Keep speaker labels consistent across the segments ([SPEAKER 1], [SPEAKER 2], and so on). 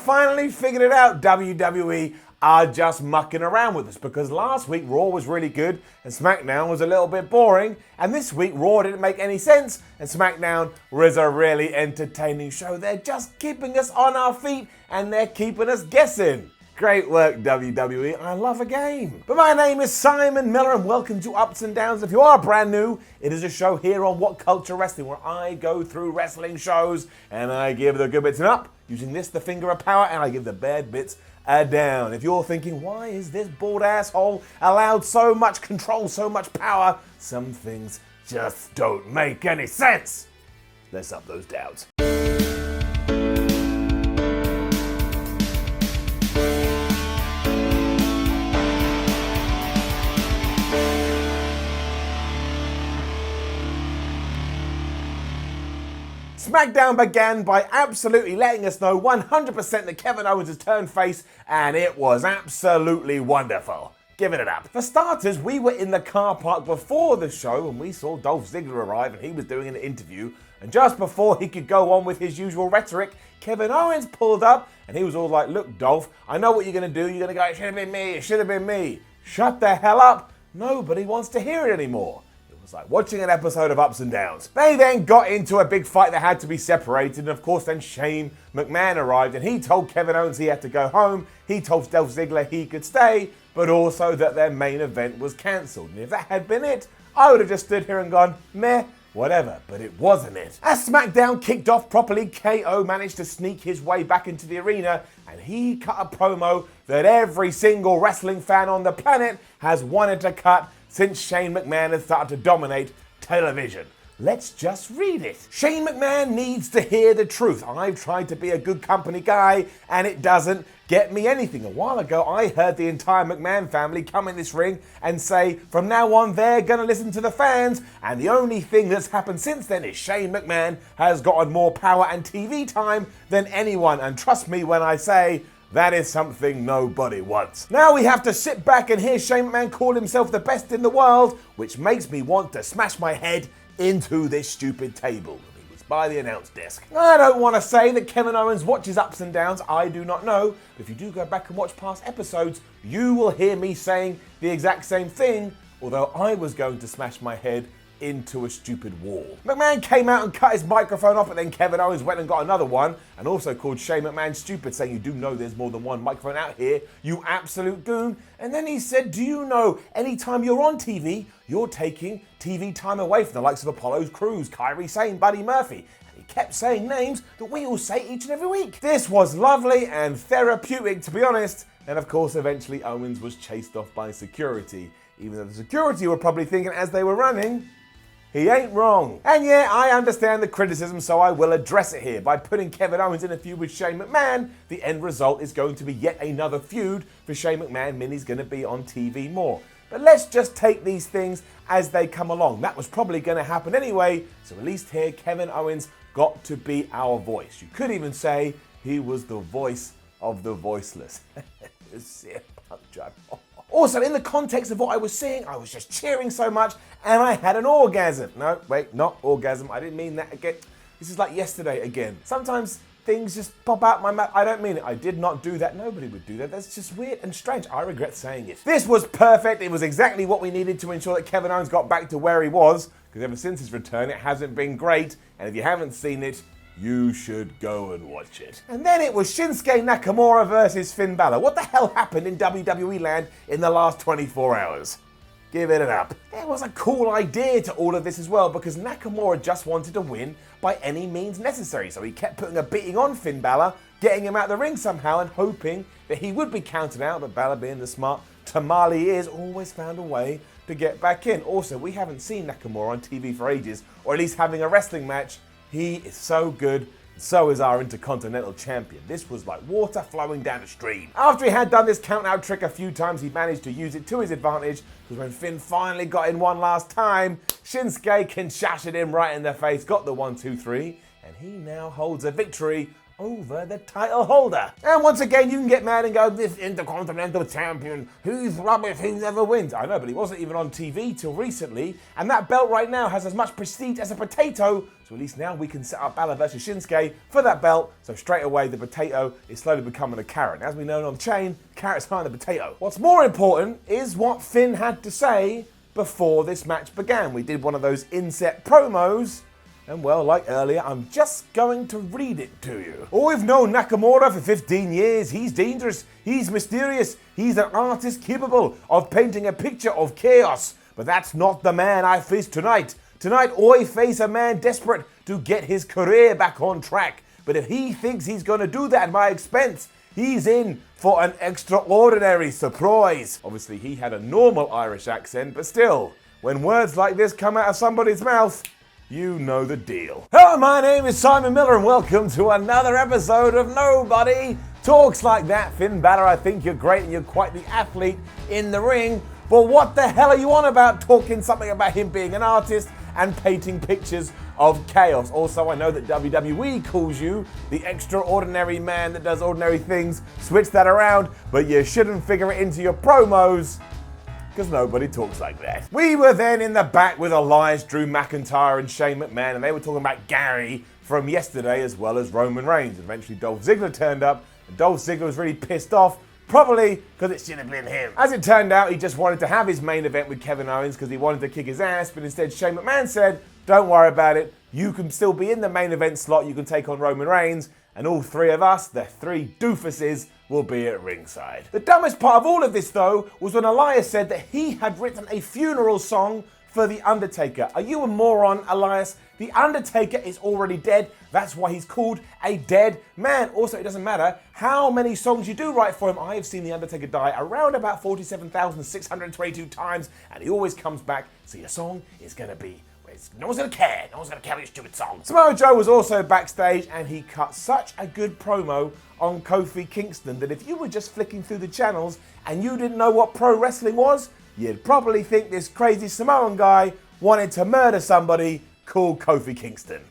[SPEAKER 1] finally figured it out. WWE are just mucking around with us because last week Raw was really good and SmackDown was a little bit boring, and this week Raw didn't make any sense and SmackDown was a really entertaining show. They're just keeping us on our feet and they're keeping us guessing. Great work, WWE. I love a game. But my name is Simon Miller and welcome to Ups and Downs. If you are brand new, it is a show here on WhatCulture Wrestling where I go through wrestling shows and I give the good bits an up using this, the finger of power, and I give the bad bits a down. If you're thinking, why is this bald asshole allowed so much control, so much power? Some things just don't make any sense. Let's up those downs. SmackDown began by absolutely letting us know 100% that Kevin Owens has turned face, and it was absolutely wonderful. Giving it up. For starters, we were in the car park before the show and we saw Dolph Ziggler arrive and he was doing an interview, and just before he could go on with his usual rhetoric, Kevin Owens pulled up and he was all like, look Dolph, I know what you're going to do. You're going to go, it should have been me, it should have been me. Shut the hell up. Nobody wants to hear it anymore. It was like watching an episode of Ups and Downs. They then got into a big fight that had to be separated, and of course then Shane McMahon arrived and he told Kevin Owens he had to go home. He told Dolph Ziggler he could stay, but also that their main event was cancelled. And if that had been it, I would have just stood here and gone, meh, whatever, but it wasn't it. As SmackDown kicked off properly, KO managed to sneak his way back into the arena and he cut a promo that every single wrestling fan on the planet has wanted to cut since Shane McMahon has started to dominate television. Let's just read it. Shane McMahon needs to hear the truth. I've tried to be a good company guy and it doesn't get me anything. A while ago, I heard the entire McMahon family come in this ring and say, from now on, they're going to listen to the fans. And the only thing that's happened since then is Shane McMahon has gotten more power and TV time than anyone. And trust me when I say, that is something nobody wants. Now we have to sit back and hear Shane McMahon call himself the best in the world, which makes me want to smash my head into this stupid table. He was by the announce desk. I don't want to say that Kevin Owens watches Ups and Downs. I do not know. But if you do go back and watch past episodes, you will hear me saying the exact same thing, although I was going to smash my head into a stupid wall. McMahon came out and cut his microphone off, and then Kevin Owens went and got another one and also called Shane McMahon stupid, saying, you do know there's more than one microphone out here, you absolute goon. And then he said, do you know anytime you're on TV, you're taking TV time away from the likes of Apollo Crews, Kyrie Sane, Buddy Murphy. And he kept saying names that we all say each and every week. This was lovely and therapeutic, to be honest. And of course, eventually Owens was chased off by security, even though the security were probably thinking as they were running, he ain't wrong. And yeah, I understand the criticism, so I will address it here. By putting Kevin Owens in a feud with Shane McMahon, the end result is going to be yet another feud for Shane McMahon, meaning he's going to be on TV more. But let's just take these things as they come along. That was probably going to happen anyway, so at least here Kevin Owens got to be our voice. You could even say he was the voice of the voiceless. Also, in the context of what I was seeing, I was just cheering so much and I had an orgasm. No, wait, not orgasm. I didn't mean that again. This is like yesterday again. Sometimes things just pop out my mouth. I don't mean it. I did not do that. Nobody would do that. That's just weird and strange. I regret saying it. This was perfect. It was exactly what we needed to ensure that Kevin Owens got back to where he was, because ever since his return, it hasn't been great. And if you haven't seen it, you should go and watch it. And then it was Shinsuke Nakamura versus Finn Balor. What the hell happened in WWE land in the last 24 hours? Give it an up. There was a cool idea to all of this as well, because Nakamura just wanted to win by any means necessary. So he kept putting a beating on Finn Balor, getting him out of the ring somehow and hoping that he would be counted out, but Balor, being the smart tamale he is, always found a way to get back in. Also, we haven't seen Nakamura on TV for ages, or at least having a wrestling match. He is so good, so is our Intercontinental Champion. This was like water flowing down a stream. After he had done this count-out trick a few times, he managed to use it to his advantage, because when Finn finally got in one last time, Shinsuke Kinshasa'd him right in the face, got the 1, 2, 3, and he now holds a victory over the title holder. And once again, you can get mad and go, this Intercontinental Champion, who's rubbish, who never wins. I know, but he wasn't even on TV till recently, and that belt right now has as much prestige as a potato, so at least now we can set up Balor versus Shinsuke for that belt, so straight away the potato is slowly becoming a carrot. As we know on the chain, carrot's behind the potato. What's more important is what Finn had to say before this match began. We did one of those inset promos, and well, like earlier, I'm just going to read it to you. Oh, we've known Nakamura for 15 years. He's dangerous, he's mysterious, he's an artist capable of painting a picture of chaos. But that's not the man I face tonight. Tonight, I face a man desperate to get his career back on track. But if he thinks he's going to do that at my expense, he's in for an extraordinary surprise. Obviously, he had a normal Irish accent, but still, when words like this come out of somebody's mouth, you know the deal. Hello, my name is Simon Miller and welcome to another episode of Nobody Talks Like That. Finn Balor, I think you're great and you're quite the athlete in the ring, but what the hell are you on about talking something about him being an artist and painting pictures of chaos? Also, I know that WWE calls you the extraordinary man that does ordinary things. Switch that around, but you shouldn't figure it into your promos, because nobody talks like that. We were then in the back with Elias, Drew McIntyre, and Shane McMahon, and they were talking about Gary from yesterday as well as Roman Reigns. Eventually, Dolph Ziggler turned up, and Dolph Ziggler was really pissed off, probably because it should have been him. As it turned out, he just wanted to have his main event with Kevin Owens because he wanted to kick his ass, but instead Shane McMahon said, don't worry about it, you can still be in the main event slot, you can take on Roman Reigns, and all three of us, the three doofuses, will be at ringside. The dumbest part of all of this, though, was when Elias said that he had written a funeral song for The Undertaker. Are you a moron, Elias? The Undertaker is already dead. That's why he's called a dead man. Also, it doesn't matter how many songs you do write for him. I have seen The Undertaker die around about 47,622 times, and he always comes back, so your song is going to be no one's going to care. No one's going to care about your stupid song. Samoa Joe was also backstage and he cut such a good promo on Kofi Kingston that if you were just flicking through the channels and you didn't know what pro wrestling was, you'd probably think this crazy Samoan guy wanted to murder somebody called Kofi Kingston.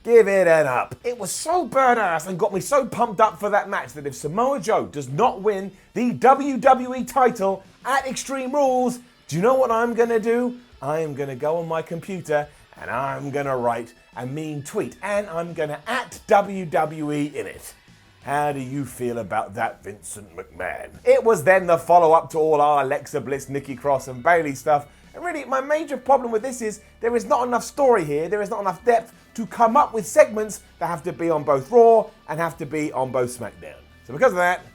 [SPEAKER 1] Give it an up. It was so badass and got me so pumped up for that match that if Samoa Joe does not win the WWE title at Extreme Rules, do you know what I'm going to do? I am going to go on my computer and I'm going to write a mean tweet and I'm going to @ WWE in it. How do you feel about that, Vincent McMahon? It was then the follow-up to all our Alexa Bliss, Nikki Cross and Bayley stuff. And really, my major problem with this is there is not enough story here. There is not enough depth to come up with segments that have to be on both Raw and have to be on both SmackDown. So because of that,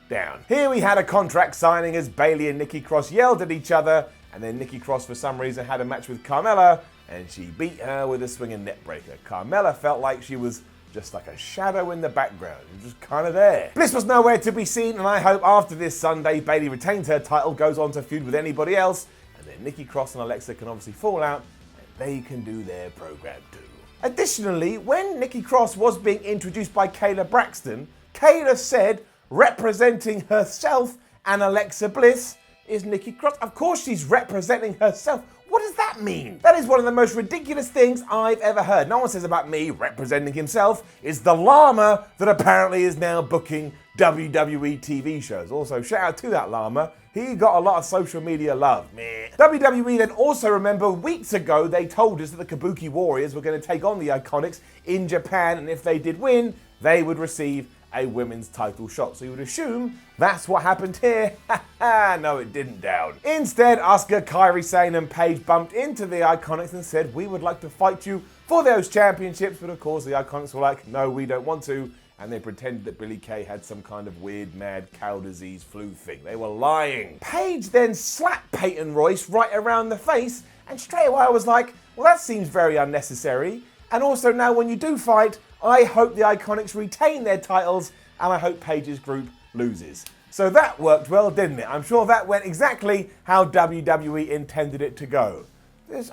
[SPEAKER 1] down. Here we had a contract signing as Bayley and Nikki Cross yelled at each other, and then Nikki Cross, for some reason, had a match with Carmella, and she beat her with a swinging neck breaker. Carmella felt like she was just like a shadow in the background, just kind of there. Bliss was nowhere to be seen, and I hope after this Sunday, Bayley retains her title, goes on to feud with anybody else, and then Nikki Cross and Alexa can obviously fall out, and they can do their program too. Additionally, when Nikki Cross was being introduced by Kayla Braxton, Kayla said, representing herself and Alexa Bliss, is Nikki Cross. Of course she's representing herself. What does that mean? That is one of the most ridiculous things I've ever heard. No one says about me representing himself. It's the llama that apparently is now booking WWE TV shows. Also, shout out to that llama. He got a lot of social media love. Meh. WWE then also, remember, weeks ago they told us that the Kabuki Warriors were going to take on the Iconics in Japan, and if they did win, they would receive a women's title shot. So you would assume that's what happened here. No, it didn't, down. Instead, Asuka, Kairi Sane and Paige bumped into the Iconics and said, we would like to fight you for those championships. But of course, the Iconics were like, no, we don't want to. And they pretended that Billie Kay had some kind of weird, mad cow disease flu thing. They were lying. Paige then slapped Peyton Royce right around the face. And straight away I was like, well, that seems very unnecessary. And also now when you do fight, I hope the Iconics retain their titles and I hope Paige's group loses. So that worked well, didn't it? I'm sure that went exactly how WWE intended it to go.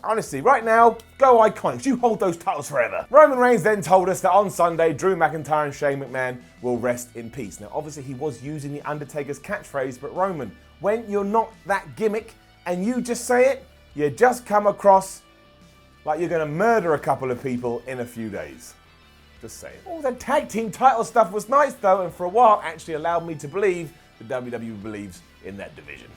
[SPEAKER 1] Honestly, right now, go Iconics. You hold those titles forever. Roman Reigns then told us that on Sunday, Drew McIntyre and Shane McMahon will rest in peace. Now, obviously, he was using the Undertaker's catchphrase, but Roman, when you're not that gimmick and you just say it, you just come across like you're going to murder a couple of people in a few days. Just saying. All the tag team title stuff was nice though, and for a while actually allowed me to believe that WWE believes in that division.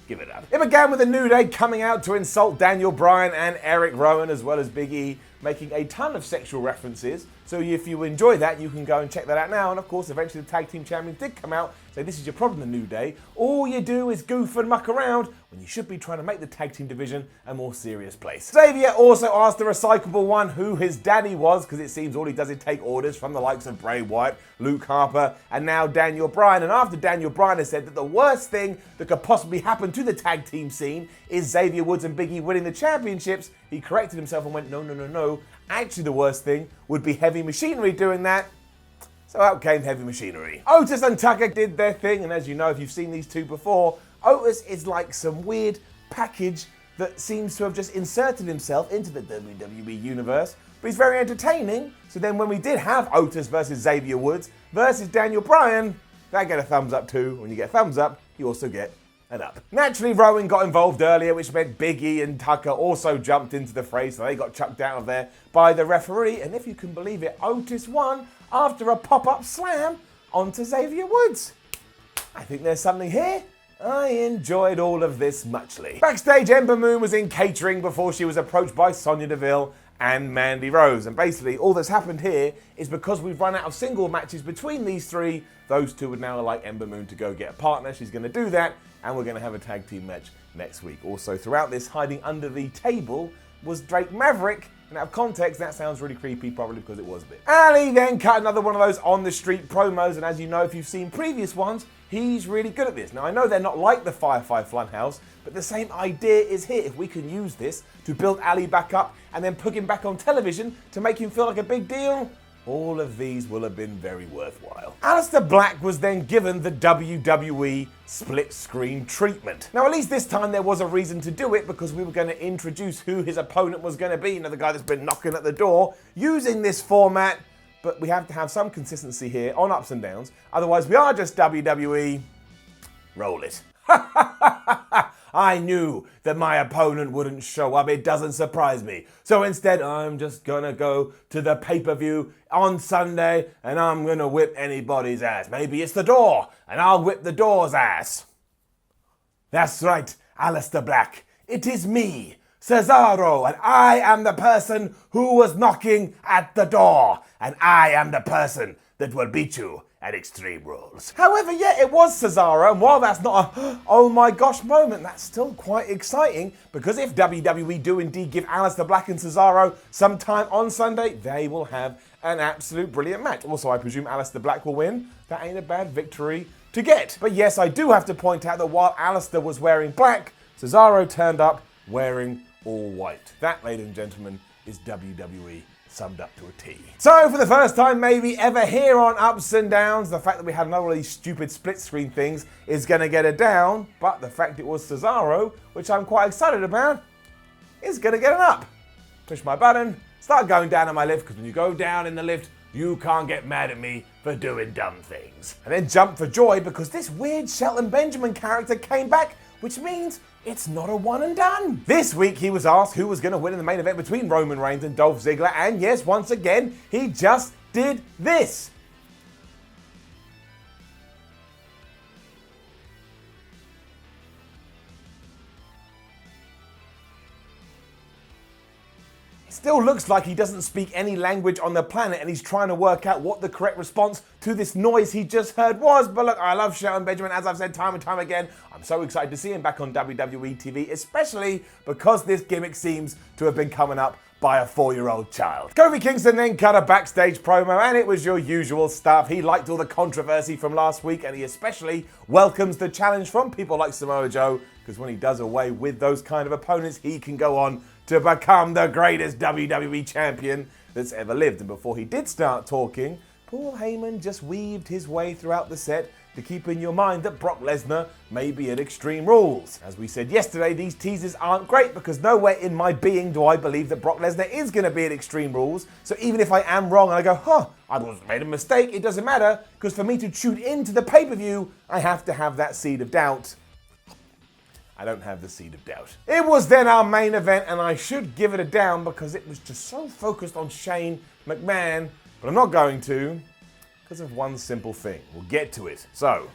[SPEAKER 1] Give it up. It began with the New Day coming out to insult Daniel Bryan and Eric Rowan, as well as Big E, making a ton of sexual references. So if you enjoy that, you can go and check that out now. And of course, eventually the tag team champions did come out, say this is your problem, the New Day. All you do is goof and muck around when you should be trying to make the tag team division a more serious place. Xavier also asked the recyclable one who his daddy was, because it seems all he does is take orders from the likes of Bray Wyatt, Luke Harper, and now Daniel Bryan. And after Daniel Bryan has said that the worst thing that could possibly happen to the tag team scene is Xavier Woods and Big E winning the championships, he corrected himself and went, no. Actually, the worst thing would be Heavy Machinery doing that. So out came Heavy Machinery. Otis and Tucker did their thing, and as you know, if you've seen these two before, Otis is like some weird package that seems to have just inserted himself into the WWE universe, but he's very entertaining. So then when we did have Otis versus Xavier Woods versus Daniel Bryan, that get a thumbs up too. When you get a thumbs up, you also get an up. Naturally, Rowan got involved earlier, which meant Big E and Tucker also jumped into the fray, so they got chucked out of there by the referee. And if you can believe it, Otis won after a pop-up slam onto Xavier Woods. I think there's something here. I enjoyed all of this muchly. Backstage, Ember Moon was in catering before she was approached by Sonya Deville and Mandy Rose. And basically, all that's happened here is because we've run out of single matches between these three, those two would now like Ember Moon to go get a partner. She's going to do that, and we're going to have a tag team match next week. Also, throughout this, hiding under the table was Drake Maverick. And out of context, that sounds really creepy, probably because it was a bit. Ali then cut another one of those on-the-street promos, and as you know, if you've seen previous ones, he's really good at this. Now, I know they're not like the Firefly Funhouse, but the same idea is here. If we can use this to build Ali back up and then put him back on television to make him feel like a big deal, all of these will have been very worthwhile. Aleister Black was then given the WWE split screen treatment. Now, at least this time there was a reason to do it, because we were going to introduce who his opponent was going to be, the guy that's been knocking at the door, using this format. But we have to have some consistency here on ups and downs. Otherwise, we are just WWE. Roll it. I knew that my opponent wouldn't show up. It doesn't surprise me. So instead, I'm just gonna go to the pay-per-view on Sunday and I'm gonna whip anybody's ass. Maybe it's the Door, and I'll whip the Door's ass. That's right, Aleister Black. It is me, Cesaro, and I am the person who was knocking at the door. And I am the person that will beat you at Extreme Rules. However, yeah, it was Cesaro, and while that's not a oh my gosh moment, that's still quite exciting, because if WWE do indeed give Aleister Black and Cesaro some time on Sunday, they will have an absolute brilliant match. Also, I presume Aleister Black will win. That ain't a bad victory to get. But yes, I do have to point out that while Aleister was wearing black, Cesaro turned up wearing all white. That, ladies and gentlemen, is WWE summed up to a T. So for the first time maybe ever here on Ups and Downs, the fact that we had another of these stupid split screen things is going to get a down, but the fact it was Cesaro, which I'm quite excited about, is going to get an up. Push my button, start going down on my lift, because when you go down in the lift, you can't get mad at me for doing dumb things. And then jump for joy, because this weird Shelton Benjamin character came back, which means it's not a one and done. This week he was asked who was going to win in the main event between Roman Reigns and Dolph Ziggler, and yes, once again, he just did this. Still looks like he doesn't speak any language on the planet, and he's trying to work out what the correct response to this noise he just heard was. But look, I love Shelton Benjamin, as I've said time and time again. I'm so excited to see him back on WWE TV, especially because this gimmick seems to have been coming up by a 4-year-old child. Kofi Kingston then cut a backstage promo, and it was your usual stuff. He liked all the controversy from last week, and he especially welcomes the challenge from people like Samoa Joe, because when he does away with those kind of opponents, he can go on to become the greatest WWE champion that's ever lived. And before he did start talking, Paul Heyman just weaved his way throughout the set to keep in your mind that Brock Lesnar may be at Extreme Rules. As we said yesterday, these teasers aren't great, because nowhere in my being do I believe that Brock Lesnar is going to be at Extreme Rules. So even if I am wrong and I go, I made a mistake, it doesn't matter, because for me to tune into the pay-per-view, I have to have that seed of doubt. I don't have the seed of doubt. It was then our main event, and I should give it a down because it was just so focused on Shane McMahon But I'm not going to, because of one simple thing. We'll get to it. So,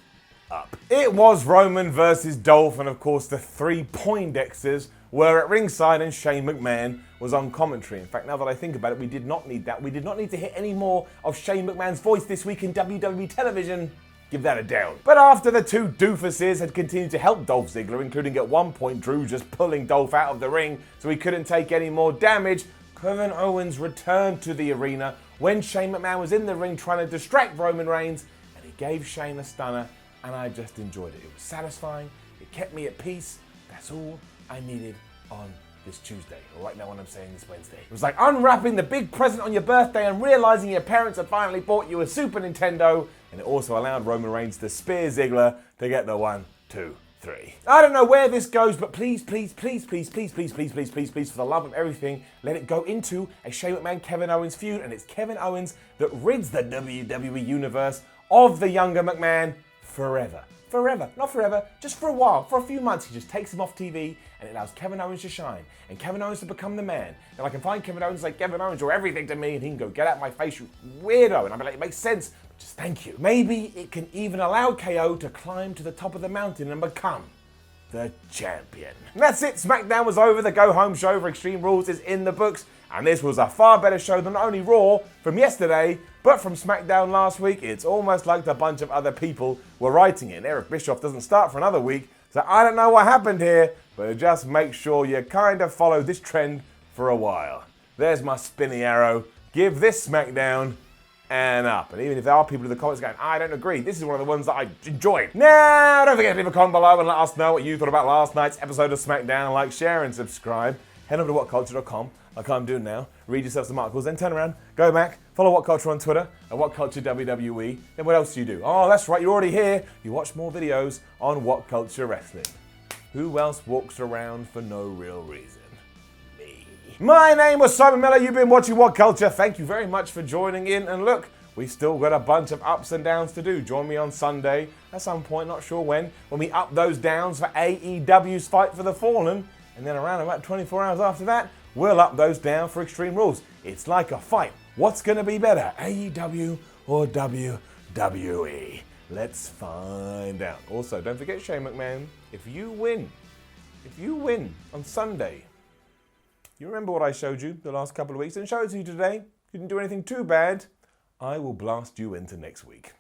[SPEAKER 1] up. It was Roman versus Dolph, and of course the 3 Poindexters were at ringside and Shane McMahon was on commentary. In fact, now that I think about it, we did not need that. We did not need to hear any more of Shane McMahon's voice this week in WWE television. Give that a down. But after the two doofuses had continued to help Dolph Ziggler, including at one point Drew just pulling Dolph out of the ring so he couldn't take any more damage, Kevin Owens returned to the arena when Shane McMahon was in the ring trying to distract Roman Reigns, and he gave Shane a stunner, and I just enjoyed it. It was satisfying, it kept me at peace. That's all I needed on this Tuesday, or right now when I'm saying this Wednesday. It was like unwrapping the big present on your birthday and realizing your parents had finally bought you a Super Nintendo, and it also allowed Roman Reigns to spear Ziggler to get the 1, 2, 3. I don't know where this goes, but please, for the love of everything, let it go into a Shane McMahon Kevin Owens feud, and it's Kevin Owens that rids the WWE Universe of the younger McMahon forever. Forever, not forever, just for a while, for a few months. He just takes him off TV and it allows Kevin Owens to shine and Kevin Owens to become the man. And I can find Kevin Owens like, Kevin Owens, you're everything to me, and he can go, get out my face, you weirdo. And I'll be like, it makes sense, but just thank you. Maybe it can even allow KO to climb to the top of the mountain and become the champion. And that's it, SmackDown was over. The go-home show for Extreme Rules is in the books, and this was a far better show than not only Raw from yesterday, but from SmackDown last week. It's almost like a bunch of other people were writing it. And Eric Bischoff doesn't start for another week, so I don't know what happened here, but just make sure you kind of follow this trend for a while. There's my spinny arrow. Give this SmackDown an up. And even if there are people in the comments going, I don't agree, this is one of the ones that I enjoyed. Now, don't forget to leave a comment below and let us know what you thought about last night's episode of SmackDown. Like, share, and subscribe. Head over to WhatCulture.com, like I'm doing now. Read yourself some articles, then turn around, go back, follow WhatCulture on Twitter, and WhatCulture WWE. Then what else do you do? Oh, that's right, you're already here. You watch more videos on WhatCulture Wrestling. Who else walks around for no real reason? Me. My name was Simon Miller. You've been watching WhatCulture. Thank you very much for joining in. And look, we've still got a bunch of ups and downs to do. Join me on Sunday at some point, not sure when we up those downs for AEW's Fight for the Fallen. And then around about 24 hours after that, we'll up those down for Extreme Rules. It's like a fight. What's going to be better, AEW or WWE? Let's find out. Also, don't forget, Shane McMahon, if you win on Sunday, you remember what I showed you the last couple of weeks and showed it to you today? You didn't do anything too bad. I will blast you into next week.